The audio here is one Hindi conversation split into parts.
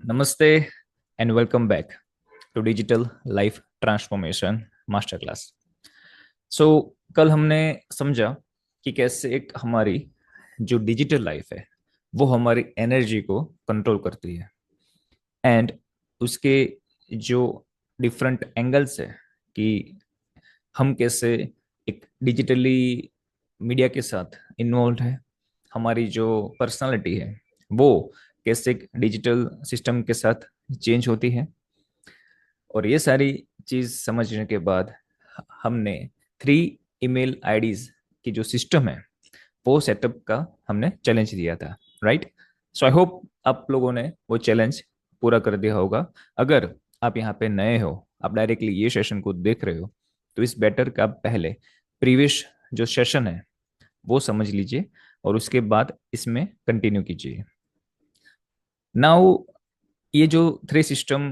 नमस्ते and welcome back to digital life transformation master class. So कल हमने समझा कि कैसे एक हमारी जो डिजिटल लाइफ है वो हमारी एनर्जी को कंट्रोल करती है एंड उसके जो डिफरेंट एंगल्स है कि हम कैसे एक डिजिटली मीडिया के साथ इन्वॉल्व है, हमारी जो पर्सनालिटी है वो कैसे एक डिजिटल सिस्टम के साथ चेंज होती है। और ये सारी चीज समझने के बाद हमने 3 ईमेल आईडीज की जो सिस्टम है वो सेटअप का हमने चैलेंज दिया था, राइट। सो आई होप आप लोगों ने वो चैलेंज पूरा कर दिया होगा। अगर आप यहाँ पे नए हो, आप डायरेक्टली ये सेशन को देख रहे हो, तो इस बेटर का पहले प्रीवियस जो सेशन है वो समझ लीजिए और उसके बाद इसमें कंटिन्यू कीजिए। नाउ ये जो थ्री सिस्टम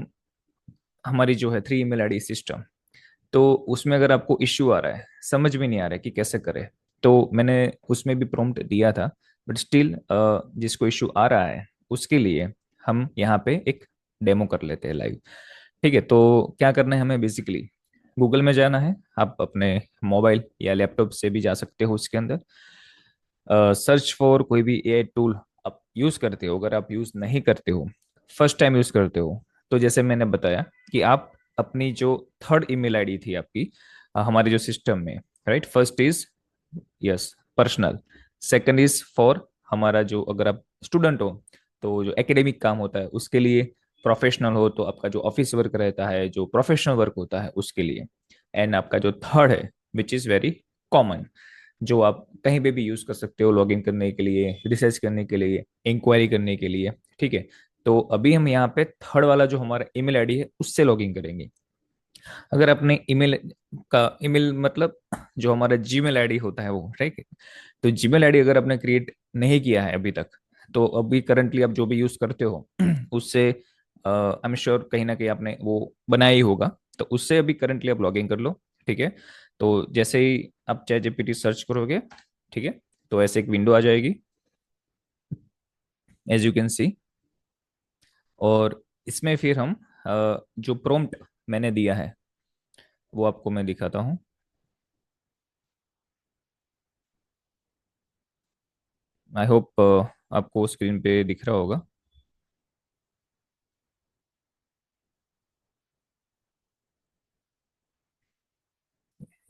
हमारी जो है 3 ईमेल आईडी सिस्टम, तो उसमें अगर आपको इश्यू आ रहा है, समझ में नहीं आ रहा है कि कैसे करें, तो मैंने उसमें भी प्रॉम्प्ट दिया था। बट स्टिल जिसको इश्यू आ रहा है उसके लिए हम यहाँ पे एक डेमो कर लेते हैं लाइव। ठीक है, तो क्या करना है हमें, बेसिकली गूगल में जाना है। आप अपने मोबाइल या लैपटॉप से भी जा सकते हो, उसके अंदर सर्च फॉर कोई भी एआई टूल आप यूज करते हो। अगर आप यूज नहीं करते हो, फर्स्ट टाइम यूज करते हो, तो जैसे मैंने बताया कि आप अपनी जो थर्ड ईमेल आईडी थी आपकी हमारे जो सिस्टम में, right, first is yes personal, second is for हमारा जो, अगर आप स्टूडेंट हो तो जो एकेडमिक काम होता है उसके लिए, प्रोफेशनल हो तो आपका जो ऑफिस वर्क रहता है, जो प्रोफेशनल वर्क होता है उसके लिए, एंड आपका जो थर्ड है विच इज वेरी कॉमन, जो आप कहीं पे भी यूज कर सकते हो, लॉगिन करने के लिए, रिसर्च करने के लिए, इंक्वायरी करने के लिए। ठीक है, तो अभी हम यहाँ पे थर्ड वाला जो हमारा ईमेल आईडी है उससे लॉगिन करेंगे। अगर अपने ईमेल का, ईमेल मतलब जो हमारा जीमेल आईडी होता है वो, राइट, तो जीमेल आईडी अगर आपने क्रिएट नहीं किया है अभी तक, तो अभी करंटली आप जो भी यूज करते हो उससे आई एम श्योर कहीं ना कहीं आपने वो बनाया ही होगा, तो उससे अभी करंटली आप लॉगिन कर लो। ठीक है, तो जैसे ही आप चैट जीपीटी सर्च करोगे, ठीक है, तो ऐसे एक विंडो आ जाएगी, एज यू कैन सी। और इसमें फिर हम जो प्रॉम्प्ट मैंने दिया है वो आपको मैं दिखाता हूँ। आई होप आपको स्क्रीन पे दिख रहा होगा।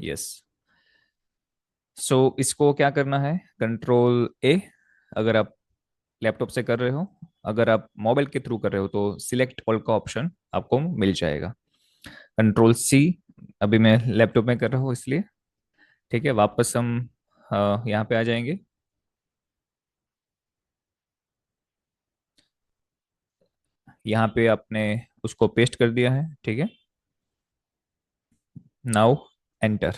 यस, सो इसको क्या करना है, कंट्रोल A अगर आप लैपटॉप से कर रहे हो, अगर आप मोबाइल के थ्रू कर रहे हो तो सिलेक्ट ऑल का ऑप्शन आपको मिल जाएगा। कंट्रोल C, अभी मैं लैपटॉप में कर रहा हूँ इसलिए। ठीक है, वापस हम यहाँ पे आ जाएंगे। यहाँ पे आपने उसको पेस्ट कर दिया है, ठीक है। नाउ एंटर,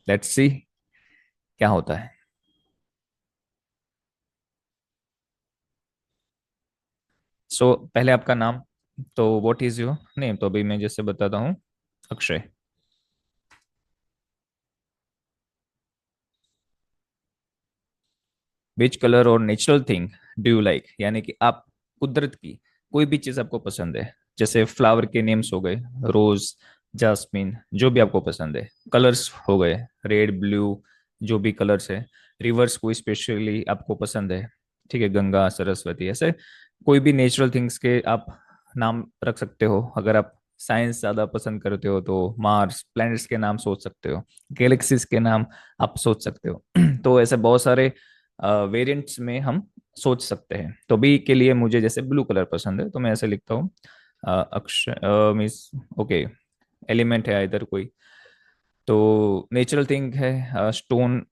लेट्स सी क्या होता है। सो पहले आपका नाम, तो व्हाट इज योर नेम, तो अभी मैं जैसे बताता हूँ, अक्षय। विच कलर और natural thing do you like, यानी कि आप कुदरत की कोई भी चीज आपको पसंद है, जैसे फ्लावर के नेम्स हो गए, रोज, जास्मिन, जो भी आपको पसंद है, कलर्स हो गए, रेड, ब्लू, जो भी कलर्स है, रिवर्स कोई स्पेशली आपको पसंद है, ठीक है, गंगा, सरस्वती, ऐसे कोई भी नेचुरल थिंग्स के आप नाम रख सकते हो। अगर आप साइंस ज्यादा पसंद करते हो तो मार्स, प्लैनेट्स के नाम सोच सकते हो, गैलेक्सीज के नाम आप सोच सकते हो तो ऐसे बहुत सारे वेरिएंट्स में हम सोच सकते हैं। तो बी के लिए मुझे जैसे ब्लू कलर पसंद है तो मैं ऐसे लिखता हूँ अक्षर मीन्स ओके, एलिमेंट है इधर कोई, तो नेचुरल थिंग है, स्टोन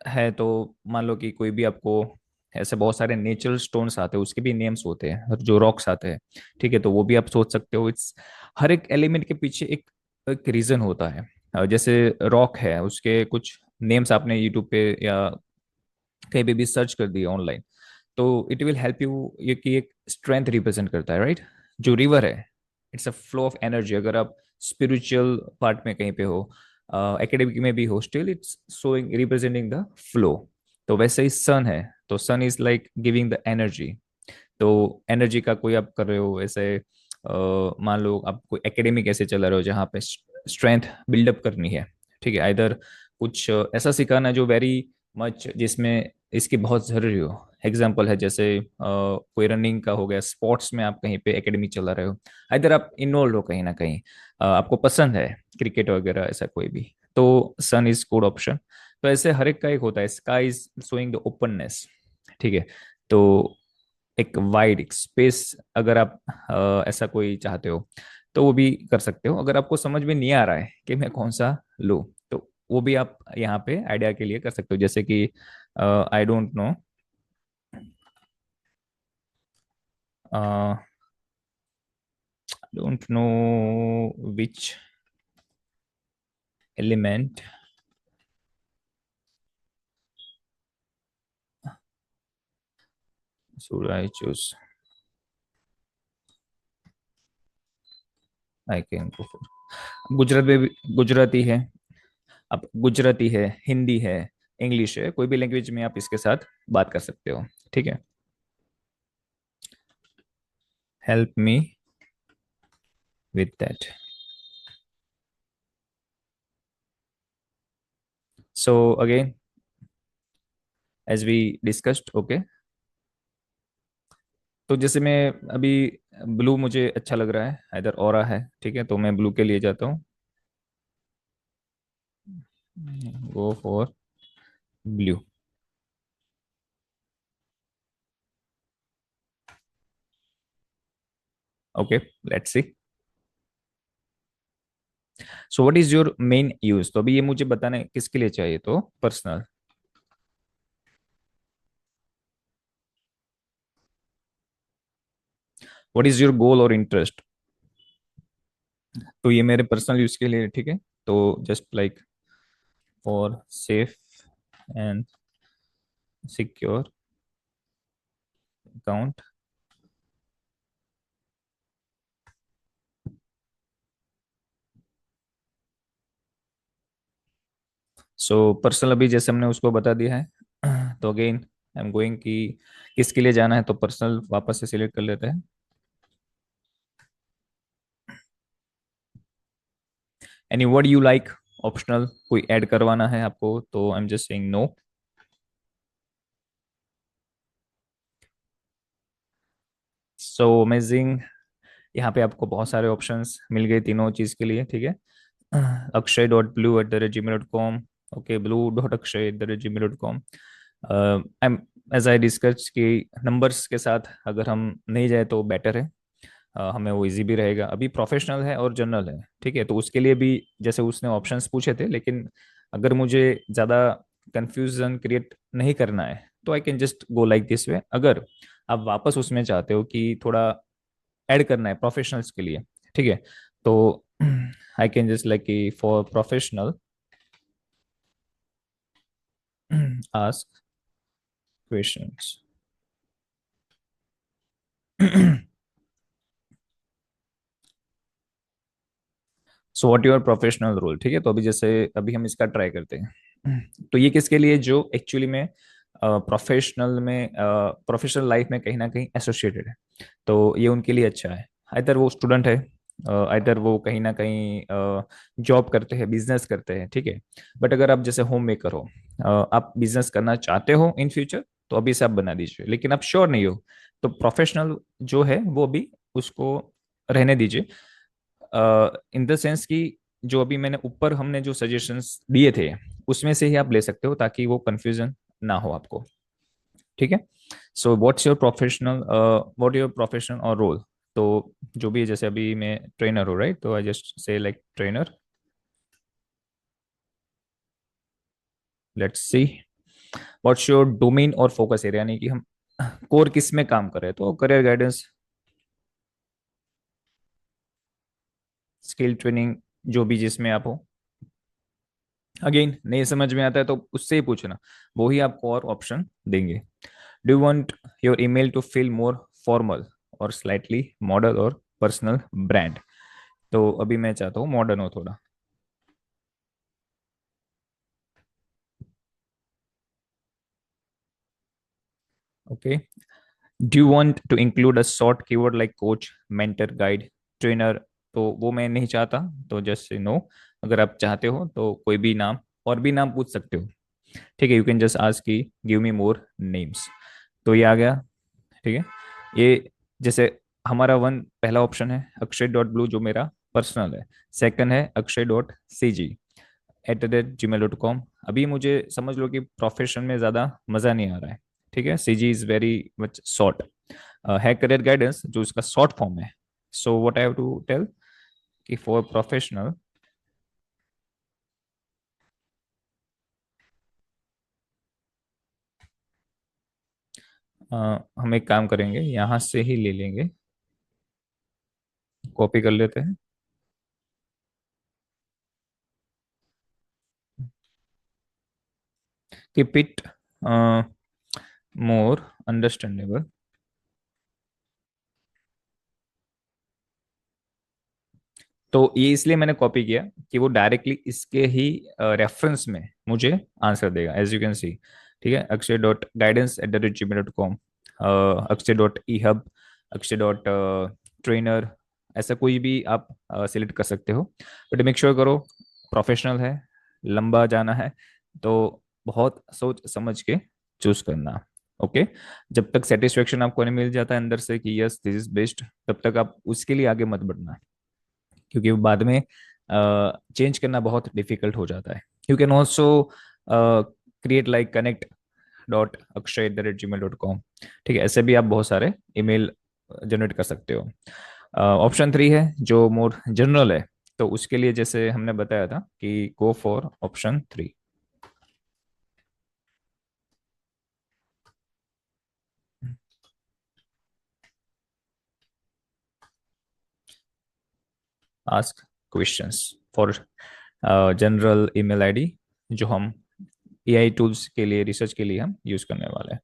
है, तो मान लो कि कोई भी आपको, ऐसे बहुत सारे नेचुरल स्टोन्स आते हैं उसके भी नेम्स होते हैं, और जो रॉक्स आते हैं, ठीक है, तो वो भी आप सोच सकते हो। इट्स हर एक एलिमेंट के पीछे एक रीजन होता है। जैसे रॉक है, उसके कुछ नेम्स आपने यूट्यूब पे या कहीं पे भी सर्च कर दिया ऑनलाइन, तो इट विल हेल्प यू, ये कि एक स्ट्रेंथ रिप्रेजेंट करता है, राइट। जो रिवर है, it's a flow of energy. अगर आप स्पिरिचुअल पार्ट में कहीं पे हो, एकेडमिक में भी हो, still it's showing representing the flow. तो वैसे ही सन है, तो sun is like giving the energy. तो एनर्जी का कोई आप कर रहे हो ऐसे, मान लो आप कोई एकेडमिक ऐसे चला रहे हो जहाँ पे स्ट्रेंथ बिल्डअप करनी है, ठीक है, इधर कुछ ऐसा सिखाना जो वेरी मच जिसमें इसकी बहुत ज़रूरी हो। एग्जाम्पल है जैसे कोई रनिंग का हो गया, स्पोर्ट्स में आप कहीं पे एकेडमी चला रहे हो, इधर आप इन्वॉल्व हो कहीं ना कहीं, आपको पसंद है क्रिकेट वगैरह ऐसा कोई भी, तो सन इज गुड ऑप्शन। तो ऐसे हर एक का एक होता है, sky is showing the openness, ठीक है। तो एक वाइड एक स्पेस अगर आप ऐसा कोई चाहते हो तो वो भी कर सकते हो। अगर आपको समझ में नहीं आ रहा है कि मैं कौन सा लूँ, तो वो भी आप यहाँ पे आइडिया के लिए कर सकते हो, जैसे कि I don't know, don't know which element should I choose, I can go for Gujarat में भी, गुजराती है, अब गुजराती है, हिंदी है, इंग्लिश है, कोई भी लैंग्वेज में आप इसके साथ बात कर सकते हो, ठीक है। Help me with that. So again as we discussed, okay. तो जैसे मैं अभी, ब्लू मुझे अच्छा लग रहा है, इधर ऑरा है, ठीक है, तो मैं ब्लू के लिए जाता हूँ, go for blue. Okay, let's see. So what is your main use, तो अभी ये मुझे बताना है किसके लिए चाहिए, तो personal. What is your goal और इंटरेस्ट, तो ये मेरे पर्सनल यूज के लिए, ठीक है। तो just like for safe and secure account. So personal अभी जैसे हमने उसको बता दिया है, तो अगेन आई एम गोइंग कि किसके लिए जाना है, तो पर्सनल वापस से सिलेक्ट कर लेते हैं। Any word you like, optional कोई ऐड करवाना है आपको, तो I am just saying no. So amazing, यहाँ पे आपको बहुत सारे ऑप्शंस मिल गए तीनों चीज के लिए, ठीक है। akshay.blue@gmail.com, okay, blue.akshay@gmail.com। I am, as I discuss कि नंबर्स के साथ अगर हम नहीं जाए तो बेटर है, हमें वो इजी भी रहेगा। अभी प्रोफेशनल है और जनरल है, ठीक है, तो उसके लिए भी जैसे उसने ऑप्शंस पूछे थे, लेकिन अगर मुझे ज़्यादा कंफ्यूजन क्रिएट नहीं करना है तो I can just go like this way. अगर आप वापस उसमें चाहते हो कि थोड़ा ऐड करना है प्रोफेशनल्स के लिए, ठीक है, तो आई कैन जस्ट लाइक कि for professional ask questions. So what your professional role, ठीक है, तो अभी जैसे अभी हम इसका ट्राई करते हैं। तो ये किसके लिए जो एक्चुअली में प्रोफेशनल में प्रोफेशनल लाइफ में कहीं ना कहीं एसोसिएटेड है, तो ये उनके लिए अच्छा है। इधर वो स्टूडेंट है, इधर वो कहीं ना कहीं जॉब करते हैं, बिजनेस करते हैं, ठीक है। बट अगर आप जैसे होम मेकर हो, आप बिजनेस करना चाहते हो इन फ्यूचर, तो अभी से आप बना दीजिए, लेकिन आप श्योर नहीं हो तो प्रोफेशनल जो है वो भी उसको रहने दीजिए। इन द सेंस कि जो अभी मैंने ऊपर हमने जो सजेशंस दिए थे उसमें से ही आप ले सकते हो, ताकि वो कंफ्यूजन ना हो आपको, ठीक है। सो व्हाट योर प्रोफेशन और रोल, तो जो भी है, जैसे अभी मैं ट्रेनर हूँ, राइट, तो आई जस्ट से like trainer. Let's see what's your domain और फोकस एरिया, यानी कि हम कोर किस में काम कर रहे हैं, तो करियर गाइडेंस, स्किल ट्रेनिंग, जो भी जिसमें आप हो। अगेन नहीं समझ में आता है तो उससे ही पूछना, वो ही आपको और ऑप्शन देंगे। Do you want your email to feel more formal और स्लाइटली मॉडल और पर्सनल ब्रांड, तो अभी मैं चाहता हूँ मॉडर्न हो थोड़ा, okay. Do you want to include a short keyword like coach, mentor, guide, trainer? तो वो मैं नहीं चाहता, तो जस्ट नो। अगर आप चाहते हो तो कोई भी नाम, और भी नाम पूछ सकते हो, ठीक है। यू कैन जस्ट आस्क की गिव मी मोर नेम्स। तो ये आ गया, ठीक है। ये जैसे हमारा वन पहला ऑप्शन है अक्षय डॉट ब्लू, जो मेरा पर्सनल है। सेकंड है अक्षय डॉट सी जी @gmail.com। अभी मुझे समझ लो कि प्रोफेशन में ज़्यादा मज़ा नहीं आ रहा है, ठीक है। C G is very much short. है करियर गाइडेंस जो इसका शॉर्ट फॉर्म है। So what I have to tell कि फॉर प्रोफेशनल, हम एक काम करेंगे, यहाँ से ही ले लेंगे, कॉपी कर लेते हैं। Keep it more understandable. तो ये इसलिए मैंने कॉपी किया कि वो डायरेक्टली इसके ही रेफरेंस में मुझे आंसर देगा, एज यू कैन सी। ठीक है, akshay.guidance@gmail.com, akshay.ehub, akshay.trainer, ऐसा कोई भी आप सिलेक्ट कर सकते हो। बट मेक श्योर करो प्रोफेशनल है, लंबा जाना है, तो बहुत सोच समझ के चूज करना। ओके। जब तक सेटिस्फेक्शन आपको नहीं मिल जाता है अंदर से कि यस दिस इज बेस्ट, तब तक आप उसके लिए आगे मत बढ़ना, क्योंकि बाद में चेंज करना बहुत डिफिकल्ट हो जाता है। You can also create like connect.akshay@gmail.com। ठीक है, ऐसे भी आप बहुत सारे ईमेल जनरेट कर सकते हो। ऑप्शन 3 है जो मोर जनरल है, तो उसके लिए जैसे हमने बताया था कि go for option 3। Ask questions for general email ID, जो हम एआई टूल्स के लिए, रिसर्च के लिए हम यूज करने वाले हैं।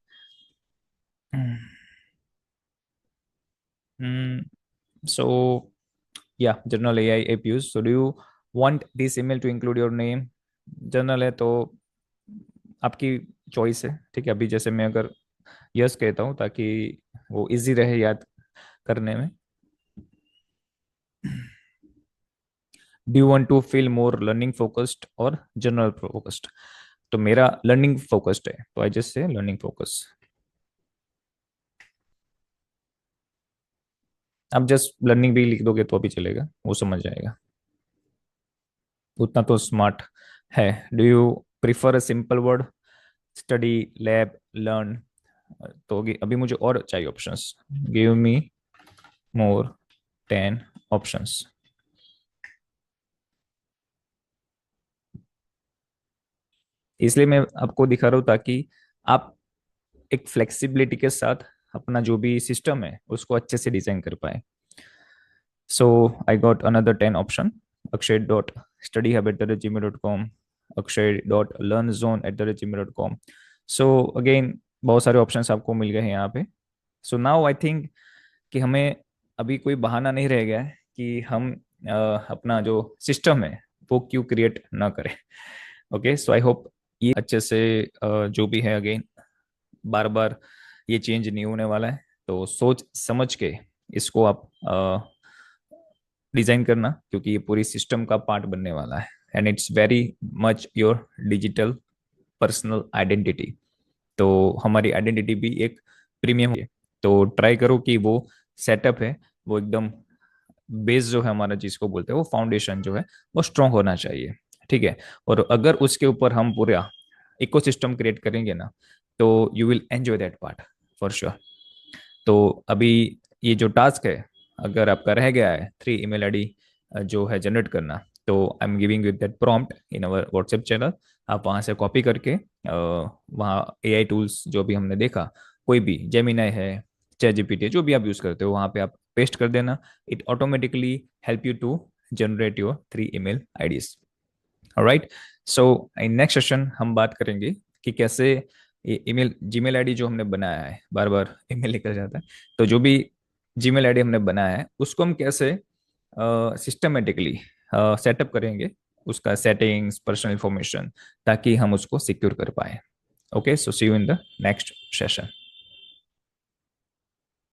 So yeah, general AI APUs. So do you want this email to include your name? General है तो आपकी चॉइस है, ठीक है। अभी जैसे मैं अगर यस कहता हूँ ताकि वो इजी रहे याद करने में। Do you want to feel more learning focused और जनरल फोकस्ड? तो मेरा लर्निंग फोकस्ड है, तो I just say learning focus. आप जस्ट लर्निंग भी लिख दोगे तो भी चलेगा, वो समझ जाएगा, उतना तो स्मार्ट है। Do you prefer a simple word, study, lab, learn? तो अभी मुझे और चाहिए ऑप्शंस। गिव मी मोर 10 ऑप्शंस। इसलिए मैं आपको दिखा रहा हूँ ताकि आप एक फ्लेक्सिबिलिटी के साथ अपना जो भी सिस्टम है उसको अच्छे से डिजाइन कर पाए। So I got another 10 option. akshay.studyhub@gmail.com, akshay.learnzone@gmail.com। So again बहुत सारे ऑप्शंस आपको मिल गए हैं यहाँ पे। सो नाउ आई थिंक कि हमें अभी कोई बहाना नहीं रह गया है कि हम अपना जो सिस्टम है वो क्यों क्रिएट ना करें। ओके, सो आई होप ये अच्छे से जो भी है, अगेन बार बार ये चेंज नहीं होने वाला है, तो सोच समझ के इसको आप डिजाइन करना, क्योंकि ये पूरी सिस्टम का पार्ट बनने वाला है, and it's very much your digital personal identity. तो हमारी आइडेंटिटी भी एक प्रीमियम है, तो ट्राई करो कि वो सेटअप है वो एकदम बेस जो है हमारा, जिसको बोलते हैं वो फाउंडेशन जो है वो स्ट्रांग होना चाहिए, ठीक है। और अगर उसके ऊपर हम पूरा इकोसिस्टम क्रिएट करेंगे ना, तो you will enjoy that part for sure. तो अभी ये जो टास्क है, अगर आपका रह गया है 3 email ID जो है जनरेट करना, तो I am giving you that prompt in our WhatsApp channel. आप वहाँ से कॉपी करके वहाँ एआई टूल्स जो भी हमने देखा, कोई भी जेमिनाई है, चैट जीपीटी, जो भी आप यूज़ करते हो, वहाँ पे आप पेस्ट कर देना। It automatically help you to generate your 3 email IDs। Right. So in next session हम बात करेंगे कि कैसे ये ईमेल जीमेल आईडी जो हमने बनाया है, बार बार ईमेल निकल जाता है, तो जो भी जीमेल आईडी हमने बनाया है उसको हम कैसे सिस्टमेटिकली सेटअप करेंगे, उसका सेटिंग्स, पर्सनल इंफॉर्मेशन, ताकि हम उसको सिक्योर कर पाए। Okay, so see you in the next session.